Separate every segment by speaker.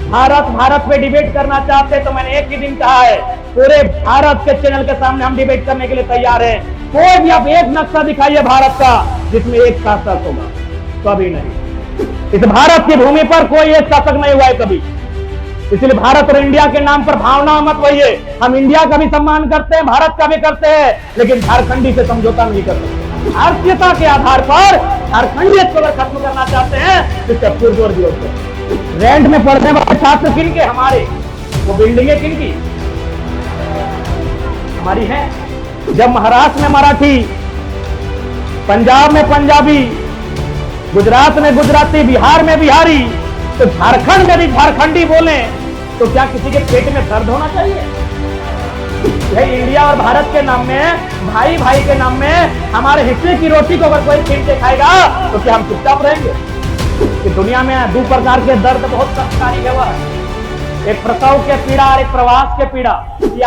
Speaker 1: भारत भारत पे डिबेट करना चाहते तो मैंने एक ही दिन कहा है, पूरे भारत के चैनल के सामने हम डिबेट करने के लिए तैयार हैं। कोई भी आप एक नक्शा दिखाइए भारत का जिसमें एक शासक होगा, कभी नहीं। इस भारत की भूमि पर कोई एक शासक नहीं हुआ है कभी। इसलिए भारत और इंडिया के नाम पर भावना मत होइए। हम इंडिया का भी सम्मान करते हैं, भारत का भी करते हैं, लेकिन झारखंडी से समझौता नहीं कर सकते। भारतीयता के आधार पर झारखंडियत को अगर खत्म करना चाहते हैं तो इसका पुरजोर विरोध करें। रेंट में पढ़ने वाले छात्र किनके? हमारे। वो बिल्डिंगें किनकी? हमारी हैं। जब महाराष्ट्र में मराठी, पंजाब में पंजाबी, गुजरात में गुजराती, बिहार में बिहारी, तो झारखंड में भी झारखंडी बोले तो क्या किसी के पेट में दर्द होना चाहिए? यही इंडिया और भारत के नाम में, भाई भाई के नाम में हमारे हिस्से की रोटी को अगर कोई छीन के खाएगा तो क्या हम चुपचाप रहेंगे? कि दुनिया में दो प्रकार के दर्द बहुत कष्टकारी है। वह एक प्रसव के पीड़ा और एक प्रवास के पीड़ा।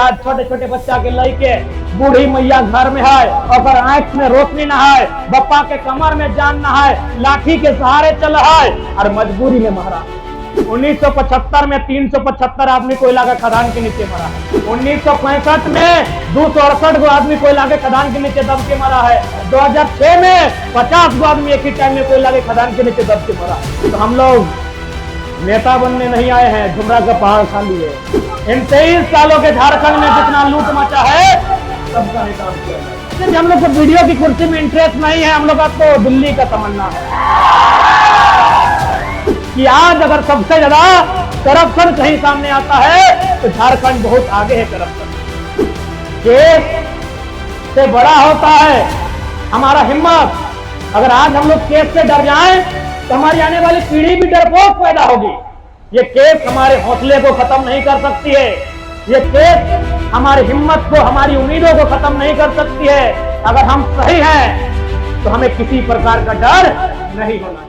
Speaker 1: आज छोटे छोटे बच्चा के लड़के, बूढ़ी मैया घर में है और आंख में रोशनी न है, बप्पा के कमर में जान न है, लाठी के सहारे चल है और मजबूरी में मरा। 1975 में 375 आदमी कोयला के खदान के नीचे मरा है। 1965 में 268 गो आदमी कोयला के खदान के नीचे दब के मरा है। 2006 में 50 गो आदमी एक ही टाइम में कोयला के खदान के नीचे दब के मरा। तो हम लोग नेता बनने नहीं आए हैं, झुमरा का पहाड़ खाली है। इन 23 सालों के झारखंड में जितना लूट मचा है सबका हिसाब किया। हम लोग को वीडियो की कुर्सी में इंटरेस्ट नहीं है, हम लोग का तो दिल्ली का तमन्ना है कि आज अगर सबसे ज्यादा करप्शन कहीं सामने आता है तो झारखंड बहुत आगे है करप्शन। केस से बड़ा होता है हमारा हिम्मत। अगर आज हम लोग केस से डर जाएं तो हमारी आने वाली पीढ़ी भी डरपोक पैदा होगी। ये केस हमारे हौसले को खत्म नहीं कर सकती है। ये केस हमारी हिम्मत को, हमारी उम्मीदों को खत्म नहीं कर सकती है। अगर हम सही हैं तो हमें किसी प्रकार का डर नहीं होना चाहिए।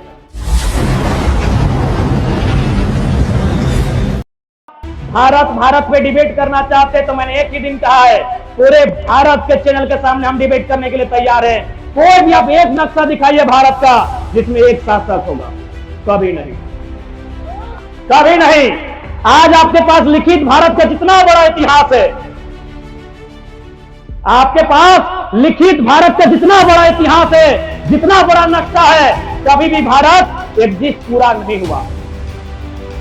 Speaker 1: भारत भारत पे डिबेट करना चाहते तो मैंने एक ही दिन कहा है, पूरे भारत के चैनल के सामने हम डिबेट करने के लिए तैयार हैं। कोई भी आप एक नक्शा दिखाइए भारत का जिसमें एक शासक होगा, कभी नहीं, कभी नहीं। आज आपके पास लिखित भारत का जितना बड़ा इतिहास है, आपके पास लिखित भारत का जितना बड़ा इतिहास है, जितना बड़ा नक्शा है, कभी भी भारत एग्जिस्ट पूरा नहीं हुआ,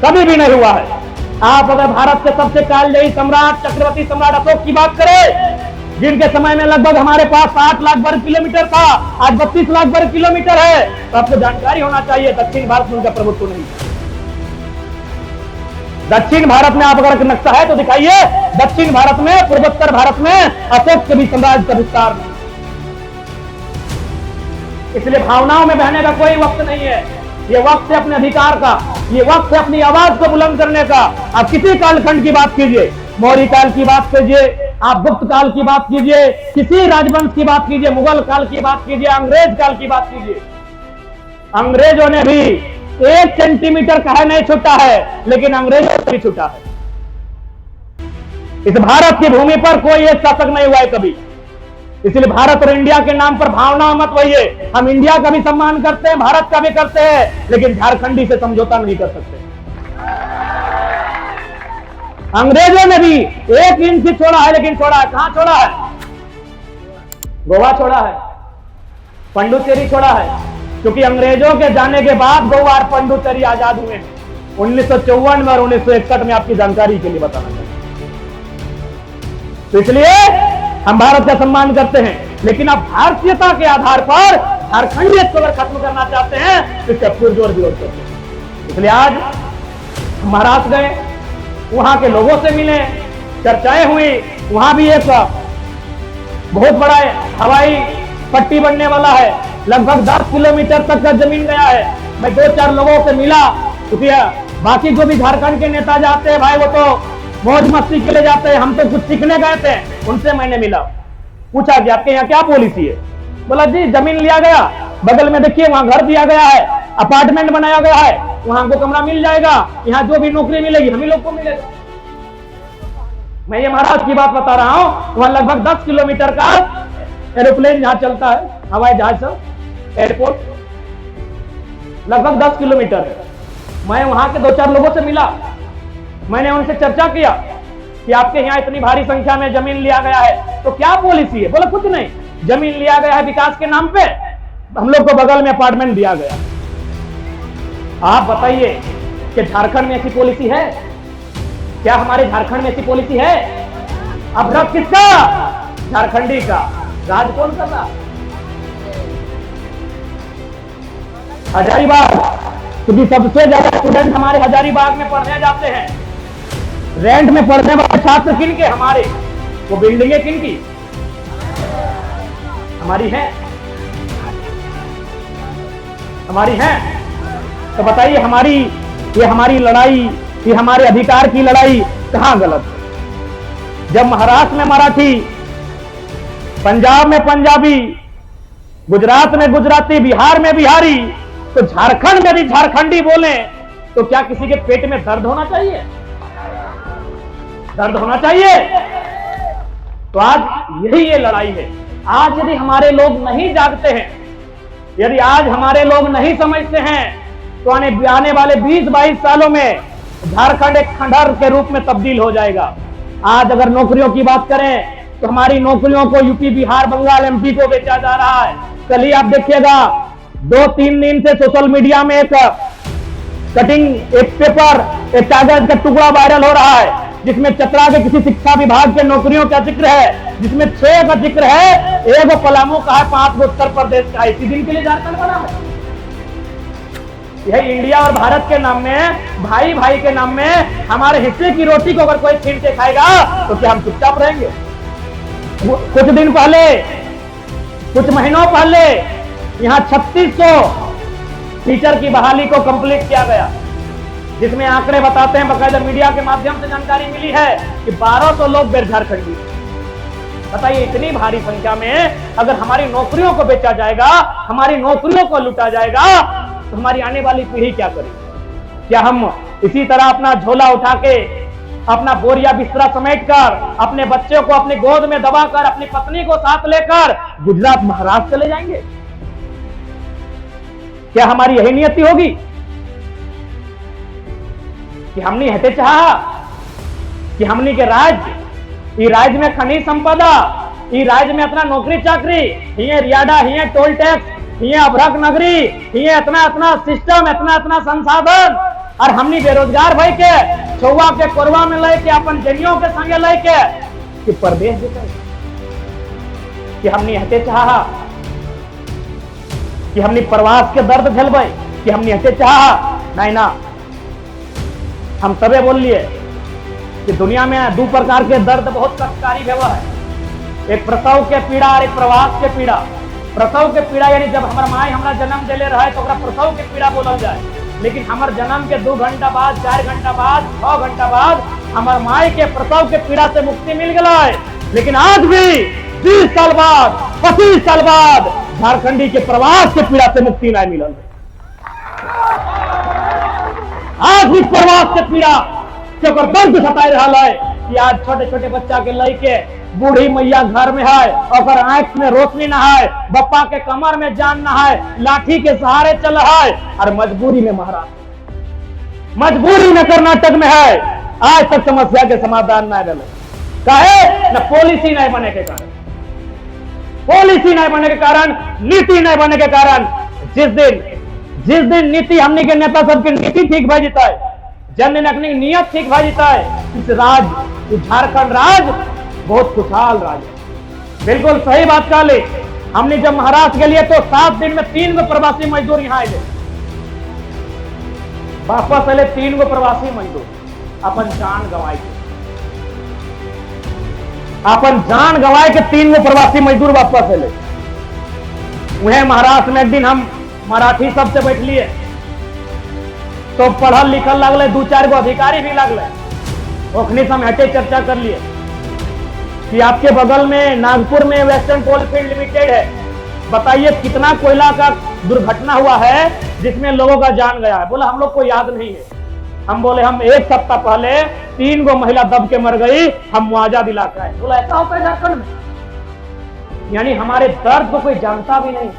Speaker 1: कभी भी नहीं हुआ है। आप अगर भारत के सबसे कालजयी सम्राट चक्रवर्ती सम्राट अशोक की बात करें, जिनके समय में लगभग हमारे पास 8 लाख वर्ग किलोमीटर था, आज 32 लाख वर्ग किलोमीटर है, तो आपको जानकारी होना चाहिए दक्षिण भारत में उनका प्रभुत्व नहीं। दक्षिण भारत में आप अगर नक्शा है तो दिखाइए, दक्षिण भारत में, पूर्वोत्तर भारत में अशोक के भी साम्राज्य का विस्तार नहीं। इसलिए भावनाओं में बहने का कोई वक्त नहीं है। ये वक्त है अपने अधिकार का, ये वक्त है अपनी आवाज को बुलंद करने का। आप किसी कालखंड की बात कीजिए, मौर्य काल की बात कीजिए, आप गुप्त काल की बात कीजिए, किसी राजवंश की बात कीजिए, मुगल काल की बात कीजिए, अंग्रेज काल की बात कीजिए, अंग्रेजों ने भी 1 सेंटीमीटर कहे नहीं छूटा है, लेकिन अंग्रेजों से भी छूटा है। इस भारत की भूमि पर कोई एक शासक नहीं हुआ है कभी। इसलिए भारत और इंडिया के नाम पर भावना मत होइए। हम इंडिया का भी सम्मान करते हैं, भारत का भी करते हैं, लेकिन झारखंडी से समझौता नहीं कर सकते। अंग्रेजों ने भी 1 इंच ही छोड़ा है, लेकिन छोड़ा है, कहां छोड़ा है? गोवा छोड़ा है, पंडुचेरी छोड़ा है, क्योंकि अंग्रेजों के जाने के बाद गोवा और पंडुचेरी आजाद हुए 1954 में और 1961 में। आपकी जानकारी के लिए बताना चाहिए। तो इसलिए हम भारत का सम्मान करते हैं, लेकिन आप भारतीयता के आधार पर झारखंडियत को अगर खत्म करना चाहते हैं तो इसका पुरजोर विरोध करते हैं। इसलिए आज महाराष्ट्र गए, वहां के लोगों से मिले, चर्चाएं हुई। वहां भी एक बहुत बड़ा हवाई पट्टी बनने वाला है, लगभग 10 किलोमीटर तक का जमीन गया है। मैं 2-4 लोगों से मिला, क्योंकि बाकी जो भी झारखंड के नेता जाते हैं भाई, वो तो मौज मस्ती के लिए जाते हैं, हम तो कुछ सीखने गए थे। उनसे मैंने मिला, पूछा कि आपके यहाँ क्या पॉलिसी है? बोला जी जमीन लिया गया, बगल में देखिए वहां घर दिया गया है, अपार्टमेंट बनाया गया है, वहां हमको कमरा मिल जाएगा, यहाँ जो भी नौकरी मिलेगी हम ही लोग को मिलेगा। मैं ये महाराष्ट्र की बात बता रहा हूँ। वहां लगभग 10 किलोमीटर का एरोप्लेन जहां चलता है, हवाई जहाज सब, एयरपोर्ट लगभग 10 किलोमीटर है। मैं वहां के 2-4 लोगों से मिला, मैंने उनसे चर्चा किया कि आपके यहाँ इतनी भारी संख्या में जमीन लिया गया है तो क्या पॉलिसी है? बोला कुछ नहीं, जमीन लिया गया है विकास के नाम पे, हम लोग को बगल में अपार्टमेंट दिया गया। आप बताइए कि झारखंड में ऐसी पॉलिसी है क्या? हमारे झारखंड में ऐसी पॉलिसी है? अब रब किसका? झारखंडी का। राज कौन कर रहा? हजारीबाग, क्योंकि सबसे ज्यादा स्टूडेंट हमारे हजारीबाग में पढ़ने जाते हैं। रेंट में पढ़ने वाले छात्र किन के? हमारे। वो बिल्डिंगें किन की? हमारी हैं, हमारी हैं। तो बताइए हमारी लड़ाई, ये हमारे अधिकार की लड़ाई कहां गलत है? जब महाराष्ट्र में मराठी, पंजाब में पंजाबी, गुजरात में गुजराती, बिहार में बिहारी, तो झारखंड में भी झारखंडी बोले तो क्या किसी के पेट में दर्द होना चाहिए? दर्द होना चाहिए। तो आज यही ये लड़ाई है। आज यदि हमारे लोग नहीं जागते हैं, यदि आज हमारे लोग नहीं समझते हैं, तो आने वाले 20-22 सालों में झारखंड एक खंडहर के रूप में तब्दील हो जाएगा। आज अगर नौकरियों की बात करें तो हमारी नौकरियों को यूपी, बिहार, बंगाल, एमपी को बेचा जा रहा है। कल ही आप देखिएगा 2-3 दिन से सोशल मीडिया में एक पेपर, एक कागज का टुकड़ा वायरल हो रहा है जिसमें चतरा के किसी शिक्षा विभाग के नौकरियों का जिक्र है, जिसमें 6 का जिक्र है, 1 पलामू का है, 5 उत्तर प्रदेश का है। इसी दिन के लिए झारखंड बना है। यह इंडिया और भारत के नाम में, भाई भाई के नाम में हमारे हिस्से की रोटी को अगर कोई छीन के खाएगा तो क्या हम चुपचाप रहेंगे? कुछ दिन पहले, कुछ महीनों पहले यहां 3600 टीचर की बहाली को कंप्लीट किया गया, जिसमें आंकड़े बताते हैं, बाकायदा मीडिया के माध्यम से जानकारी मिली है कि 1200 लोग झारखंडी। बताइए इतनी भारी संख्या में अगर हमारी नौकरियों को बेचा जाएगा, हमारी नौकरियों को लूटा जाएगा, तो हमारी आने वाली पीढ़ी क्या करेगी? क्या हम इसी तरह अपना झोला उठा के, अपना बोरिया बिस्तरा समेटकर, अपने बच्चे को अपनी गोद में दबाकर, अपनी पत्नी को साथ लेकर गुजरात, महाराष्ट्र चले जाएंगे? क्या हमारी यही नियति होगी कि हमने हटे चाहा कि हमने के राज्य में खनिज संपदा, ई राज्य में इतना नौकरी चाकरी, हिये रियाडा, हिये टोल टैक्स, हिये अभ्रक नगरी, हिये इतना सिस्टम, इतना संसाधन, और हमने बेरोजगार भाई के छुआ के कोरवा में लेके अपन जनियों के संगे लेके कि परदेश देते कि हमने हटे चाहा कि हमने प्रवास के दर्द झेलबे, कि हमने हटे चाहा नहीं ना। हम तबे बोल लिए कि दुनिया में 2 प्रकार के दर्द बहुत कष्टकारी व्यवहार है, एक प्रसव के पीड़ा और एक प्रवास के पीड़ा। प्रसव के पीड़ा यानी जब हमार माई हमारा जन्म दिले रहे तो प्रसव के पीड़ा बोलल जाए, लेकिन हमारे जन्म के 2 घंटा बाद, 4 घंटा बाद, 6 घंटा बाद हमारे माई के प्रसव के पीड़ा से मुक्ति मिल गया है। लेकिन आज भी 20 साल बाद, 25 साल बाद झारखंडी के प्रवास के पीड़ा से मुक्ति नहीं मिलल। आज भी प्रवास के पीड़ा से दर्द सताए रहा है कि आज छोटे छोटे बच्चा के लइके बूढ़ी मैया घर में है और आंख में रोशनी न है, बप्पा के कमर में जान न है, लाठी के सहारे चल है, और मजबूरी में महाराष्ट्र, मजबूरी में कर्नाटक में है। आज तक समस्या के समाधान न मिले, काहे? न पॉलिसी नहीं बने के कारण, पॉलिसी नहीं बने के कारण, नीति नहीं बने के कारण। जिस दिन नीति हमने के नेता सबके नीति ठीक भाई जीता है, जन अपनी नियत ठीक भाई जीता है, इस झारखंड राज बहुत खुशहाल राज है। बिल्कुल सही बात कह ले। हमने जब महाराष्ट्र के लिए तो 7 दिन में 3 गो प्रवासी मजदूर यहाँ आए, वापस अले 3 गो प्रवासी मजदूर अपन जान गंवाए के, अपन जान गंवाए के 3 गो प्रवासी मजदूर वापस अले। उन्हें महाराष्ट्र में एक दिन हम मराठी सबसे बैठ लिए तो पढ़ल लिखल लगल, 2-4 गो अधिकारी भी लगल, ओखनी से हम हटे चर्चा कर लिए कि आपके बगल में नागपुर में वेस्टर्न कोलफील्ड लिमिटेड है, बताइए कितना कोयला का दुर्घटना हुआ है जिसमें लोगों का जान गया है। बोला हम लोग को याद नहीं है। हम बोले हम 1 सप्ताह पहले 3 गो महिला दब के मर गई, हम मुआवजा दिला के आए। बोला ऐसा होता है झारखंड में? यानी हमारे दर्द को कोई जानता भी नहीं।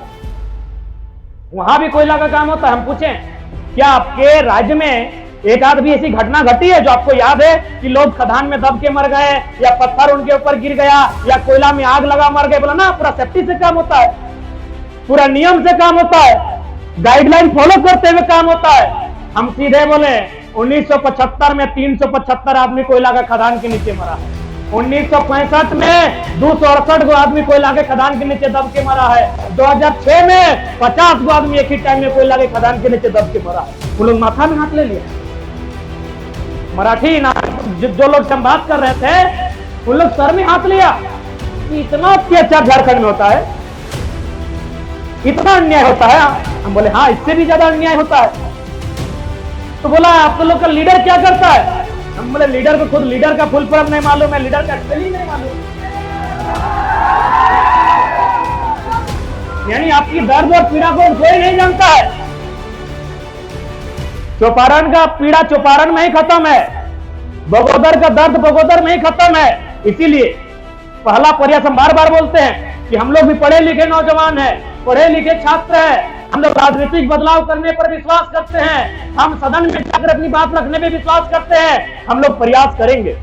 Speaker 1: वहां भी कोयला का काम होता है। हम पूछें क्या आपके राज्य में एक आध भी ऐसी घटना घटी है जो आपको याद है कि लोग खदान में दब के मर गए, या पत्थर उनके ऊपर गिर गया, या कोयला में आग लगा मर गए? बोला ना, पूरा सेफ्टी से काम होता है, पूरा नियम से काम होता है, गाइडलाइन फॉलो करते हुए काम होता है। हम सीधे बोले 1975 में 375 आदमी कोयला का खदान के नीचे मरा है, 1965 में 268 गो आदमी कोयला के खदान के नीचे दब के मरा है, 2006 में 50 गो आदमी एक ही टाइम में कोयला के खदान के नीचे दब के मरा है। वो लोग माथा में हाथ ले लिया। मराठी ना जो लोग हम बात कर रहे थे उन लोग सर में हाथ लिया कि इतना अत्याचार झारखंड में होता है, इतना अन्याय होता है। हम बोले हाँ, इससे भी ज्यादा अन्याय होता है। तो बोला आप लोग का लीडर क्या करता है? हम बोले लीडर को खुद लीडर का फुल फॉर्म नहीं मालूम है, लीडर का स्पेलिंग नहीं मालूम, यानी आपकी दर्द और पीड़ा को कोई नहीं जानता है। चौपारण का पीड़ा चौपारण में ही खत्म है, बगोदर का दर्द बगोदर में ही खत्म है। इसीलिए पहला प्रयास हम बार बार बोलते हैं कि हम लोग भी पढ़े लिखे नौजवान हैं, पढ़े लिखे छात्र हैं, हम लोग राजनीतिक बदलाव करने पर विश्वास करते हैं, हम सदन में जाकर अपनी बात रखने में विश्वास करते हैं। हम लोग प्रयास करेंगे,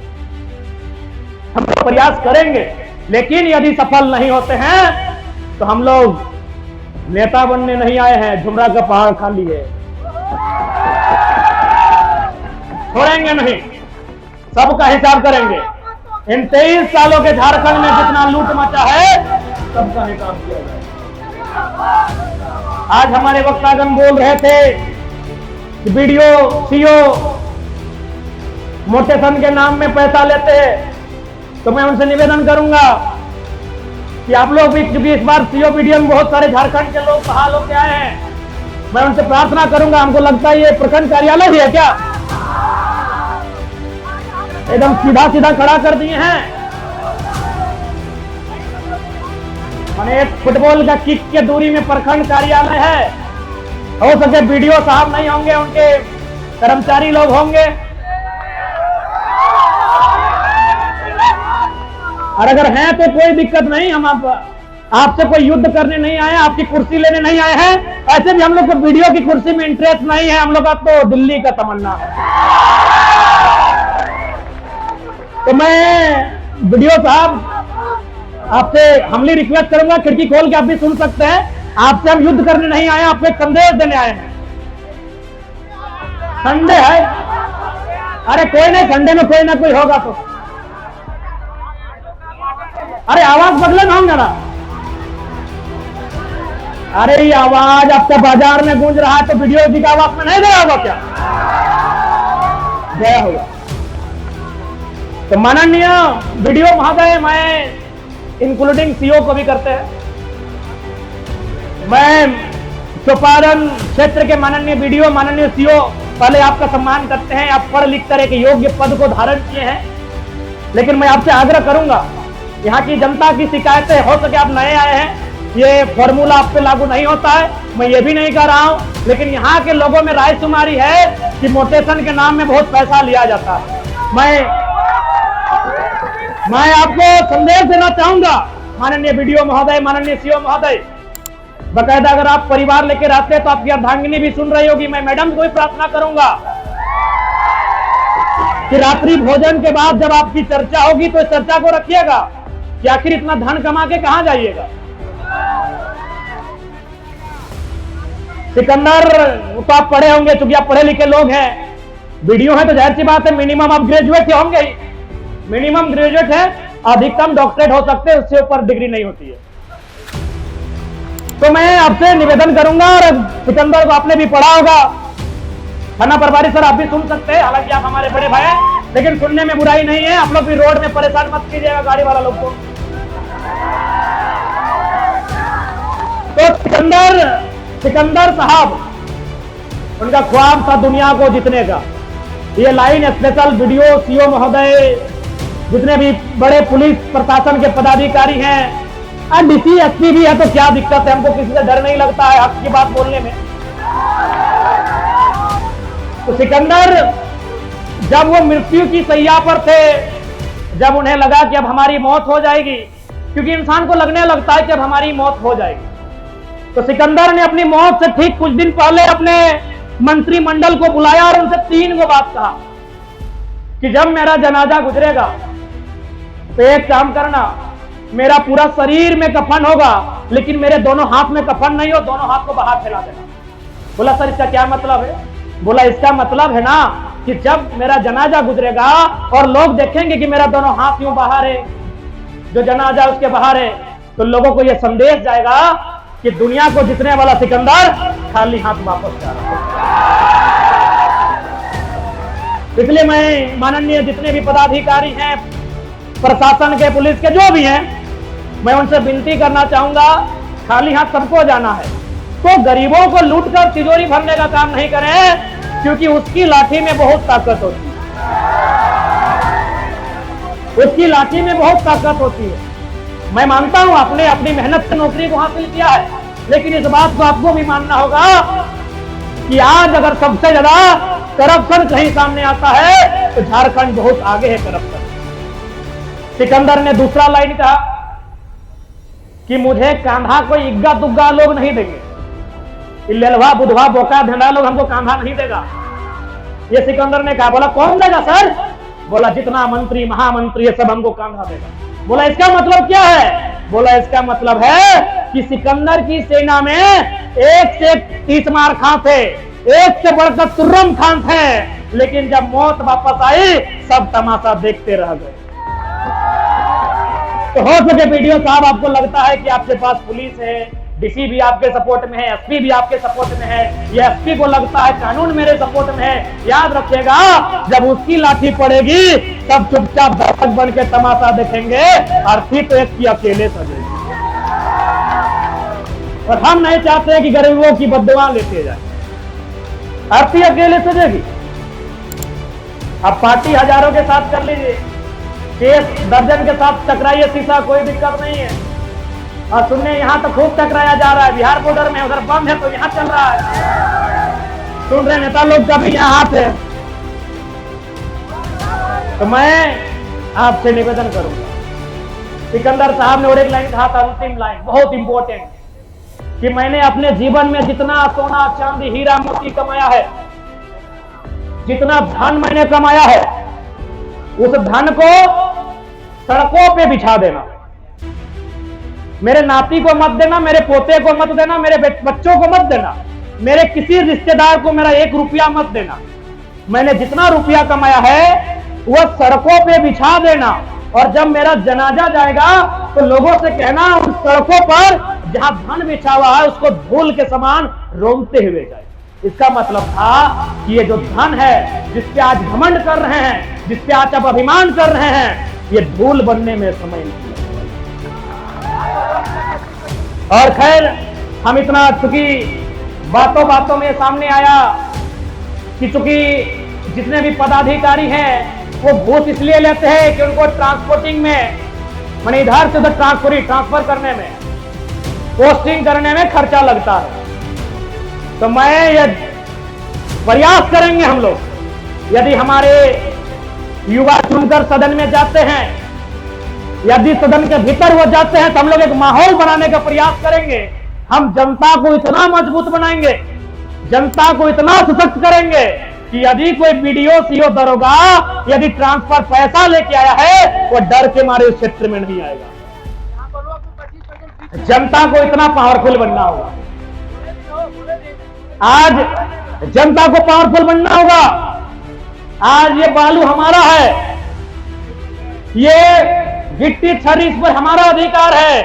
Speaker 1: हम लोग प्रयास करेंगे, लेकिन यदि सफल नहीं होते हैं तो हम लोग नेता बनने नहीं आए हैं, झुमरा का पहाड़ खाली है, छोड़ेंगे नहीं, सबका हिसाब करेंगे। इन 23 सालों के झारखंड में जितना लूट मचा है सबका हिसाब किया जाए। आज हमारे वक्तागण बोल रहे थे कि बीडीओ सीओ मोटेशन के नाम में पैसा लेते हैं, तो मैं उनसे निवेदन करूंगा कि आप लोग भी, क्योंकि इस बार सीओ बीडीओ में बहुत सारे झारखंड के लोग बहाल होकर आए हैं, मैं उनसे प्रार्थना करूंगा, हमको लगता है ये प्रखंड कार्यालय ही है क्या, एकदम सीधा सीधा खड़ा कर दिए हैं। माने एक फुटबॉल का किक के दूरी में प्रखंड कार्यालय है। हो सके बीडीओ साहब नहीं होंगे, उनके कर्मचारी लोग होंगे, और अगर हैं तो कोई दिक्कत नहीं, हम आपसे कोई युद्ध करने नहीं आए, आपकी कुर्सी लेने नहीं आए हैं। ऐसे भी हम लोग को बीडीओ की कुर्सी में इंटरेस्ट नहीं है, हम लोग का तो दिल्ली का तमन्ना है। तो मैं बीडीओ साहब आपसे हमली रिक्वेस्ट करूंगा, खिड़की खोल के आप भी सुन सकते हैं, आपसे हम युद्ध करने नहीं आए, आपको एक संदेश देने आए हैं। संडे है, अरे कोई नहीं, संडे में कोई ना कोई होगा तो, अरे आवाज बदले ना होंगे ना, अरे ये आवाज आपका बाजार में गूंज रहा है तो वीडियो जी का आवाज में नहीं गया होगा क्या? गया होगा। तो माननीय वीडियो महोदय, मैं इंक्लूडिंग सीओ को भी करते हैं, मैं चौपारण क्षेत्र के माननीय वीडियो, माननीय सीओ, पहले आपका सम्मान करते हैं। आप पढ़ लिख कर एक योग्य पद को धारण किए हैं, लेकिन मैं आपसे आग्रह करूंगा, यहाँ की जनता की शिकायतें, हो सके आप नए आए हैं, ये फॉर्मूला आप पे लागू नहीं होता है, मैं ये भी नहीं कह रहा हूं, लेकिन यहाँ के लोगों में राय शुमारी है कि मोटेशन के नाम में बहुत पैसा लिया जाता है। मैं आपको संदेश देना चाहूंगा, माननीय वीडियो महोदय, माननीय सीओ महोदय, बकायदा अगर आप परिवार लेकर आते हैं तो आपकी अर्धांगिनी भी सुन रही होगी, मैं मैडम को भी प्रार्थना करूंगा कि रात्रि भोजन के बाद जब आपकी चर्चा होगी तो इस चर्चा को रखिएगा कि आखिर इतना धन कमा के कहां जाइएगा। सिकंदर, तो आप पढ़े होंगे, चूंकि आप पढ़े लिखे लोग हैं, वीडियो है तो जाहिर सी बात है मिनिमम आप ग्रेजुएट होंगे ही, मिनिमम ग्रेजुएट है, अधिकतम डॉक्टरेट हो सकते हैं, उससे ऊपर डिग्री नहीं होती है। तो मैं आपसे निवेदन करूंगा, और सिकंदर को आपने भी पढ़ा होगा, थाना प्रभारी सर आप भी सुन सकते हैं, हालांकि आप हमारे बड़े भाई हैं, लेकिन सुनने में बुराई नहीं है। आप लोग भी रोड में परेशान मत कीजिएगा गाड़ी वाला लोग को। तो सिकंदर साहब, उनका ख्वाब था दुनिया को जीतने का। ये लाइन स्पेशल वीडियो सीओ महोदय, जितने भी बड़े पुलिस प्रशासन के पदाधिकारी हैं, डीसी एसपी भी है, तो क्या दिक्कत है, हमको किसी से डर नहीं लगता है हक की बात बोलने में। तो सिकंदर जब वो मृत्यु की सैया पर थे, जब उन्हें लगा कि अब हमारी मौत हो जाएगी, क्योंकि इंसान को लगने लगता है कि अब हमारी मौत हो जाएगी, तो सिकंदर ने अपनी मौत से ठीक कुछ दिन पहले अपने मंत्रिमंडल को बुलाया और उनसे 3 गो बात कहा कि जब मेरा जनाजा गुजरेगा तो एक काम करना, मेरा पूरा शरीर में कफन होगा लेकिन मेरे दोनों हाथ में कफन नहीं हो, दोनों हाथ को बाहर फैला देना। बोला सर इसका क्या मतलब है? बोला इसका मतलब है ना कि जब मेरा जनाजा गुजरेगा और लोग देखेंगे कि मेरा दोनों हाथ यूं बाहर है, जो जनाजा उसके बाहर है, तो लोगों को यह संदेश जाएगा कि दुनिया को जीतने वाला सिकंदर खाली हाथ वापस जा रहा है। इसलिए मैं माननीय जितने भी पदाधिकारी हैं, प्रशासन के, पुलिस के, जो भी हैं, मैं उनसे विनती करना चाहूंगा, खाली हाथ सबको जाना है तो गरीबों को लूटकर तिजोरी भरने का काम नहीं करें, क्योंकि उसकी लाठी में बहुत ताकत होती है, उसकी लाठी में बहुत ताकत होती है। मैं मानता हूं आपने अपनी मेहनत से नौकरी को हासिल किया है, लेकिन इस बात को आपको भी मानना होगा कि आज अगर सबसे ज्यादा करप्शन कहीं सामने आता है तो झारखंड बहुत आगे है करप्शन। सिकंदर ने दूसरा लाइन कहा कि मुझे कांधा कोई इग्गा दुग्गा लोग नहीं देंगे, लेलवा बुधवा बोका भेड़ा लोग हमको कांधा नहीं देगा। ये सिकंदर ने कहा। बोला कौन देगा सर? बोला जितना मंत्री महामंत्री है सब हमको कांधा देगा। बोला इसका मतलब क्या है? बोला इसका मतलब है कि सिकंदर की सेना में एक से 30 मार खां थे, एक से बढ़कर तुर्रम खान थे, लेकिन जब मौत वापस आई सब तमाशा देखते रह गए। तो हो सके वीडियो साहब आपको लगता है कि आपके पास पुलिस है, डीसी भी आपके सपोर्ट में है, एसपी भी आपके सपोर्ट में है, या एसपी को लगता है कानून मेरे सपोर्ट में है। याद रखिएगा, जब उसकी लाठी पड़ेगी सब चुपचाप दर्शक बन के तमाशा देखेंगे, अर्थी तो एक की अकेले सजेगी। और हम नहीं चाहते हैं कि गरीबों की बददुआ लेते जाए, अर्थी अकेले सजेगी। अब पार्टी हजारों के साथ कर लीजिए, केस दर्जन के साथ टकराइए सीधा, कोई दिक्कत नहीं है। और सुनने यहां तो खूब टकराया जा रहा है, बिहार बॉर्डर में उधर बंद है तो यहां चल रहा है। सुन रहे नेता लोग का भी यहां हाथ है। तो मैं आपसे निवेदन करूंगा, सिकंदर साहब ने और एक लाइन कहा था, अंतिम लाइन बहुत इंपॉर्टेंट, कि मैंने अपने जीवन में जितना सोना चांदी हीरा मोती कमाया है, जितना धन मैंने कमाया है, उस धन को सड़कों पे बिछा देना। मेरे नाती को मत देना, मेरे पोते को मत देना, मेरे बच्चों को मत देना, मेरे किसी रिश्तेदार को मेरा 1 रुपया मत देना। मैंने जितना रुपया कमाया है वह सड़कों पे बिछा देना, और जब मेरा जनाजा जाएगा तो लोगों से कहना उन सड़कों पर जहां धन बिछा हुआ है उसको धूल के समान रोंगते हुए जाए। इसका मतलब था कि ये जो धन है जिसपे आज घमंड कर रहे हैं, जिसपे आज आप अभिमान कर रहे हैं, ये धूल बनने में समय नहीं। और खैर, हम इतना, चूंकि बातों बातों में सामने आया कि चूंकि जितने भी पदाधिकारी हैं वो घूस इसलिए लेते हैं कि उनको ट्रांसपोर्टिंग में, माने इधर से उधर ट्रांसफर करने में, पोस्टिंग करने में खर्चा लगता है। तो मैं ये प्रयास करेंगे हम लोग, यदि हमारे युवा चुनकर सदन में जाते हैं, यदि सदन के भीतर वो जाते हैं, तो हम लोग एक माहौल बनाने का प्रयास करेंगे। हम जनता को इतना मजबूत बनाएंगे, जनता को इतना सशक्त करेंगे कि यदि कोई बीडीओ सीओ दरोगा यदि ट्रांसफर पैसा लेके आया है, वो डर के मारे उस क्षेत्र में नहीं आएगा। जनता को इतना पावरफुल बनना होगा, आज जनता को पावरफुल बनना होगा। आज ये बालू हमारा है, ये गिट्टी छरी इस पर हमारा अधिकार है,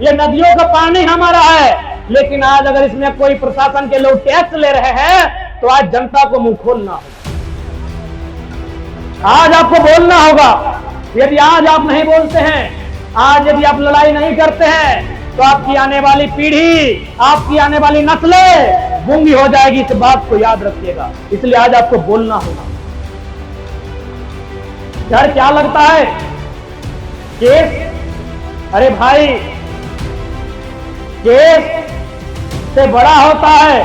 Speaker 1: ये नदियों का पानी हमारा है, लेकिन आज अगर इसमें कोई प्रशासन के लोग टैक्स ले रहे हैं तो आज जनता को मुंह खोलना होगा, आज आपको बोलना होगा। यदि आज आप नहीं बोलते हैं, आज यदि आप लड़ाई नहीं करते हैं, तो आपकी आने वाली पीढ़ी, आपकी आने वाली नस्लें गूंगी हो जाएगी। इस बात को याद रखिएगा, इसलिए आज आपको बोलना होगा। यार क्या लगता है केस? अरे भाई, केस से बड़ा होता है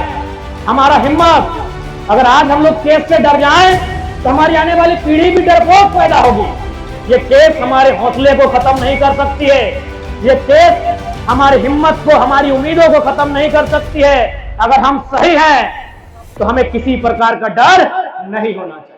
Speaker 1: हमारा हिम्मत। अगर आज हम लोग केस से डर जाएं तो हमारी आने वाली पीढ़ी भी डरपोक पैदा होगी। ये केस हमारे हौसले को खत्म नहीं कर सकती है, ये केस हमारी हिम्मत को, हमारी उम्मीदों को खत्म नहीं कर सकती है। अगर हम सही हैं तो हमें किसी प्रकार का डर नहीं होना चाहिए।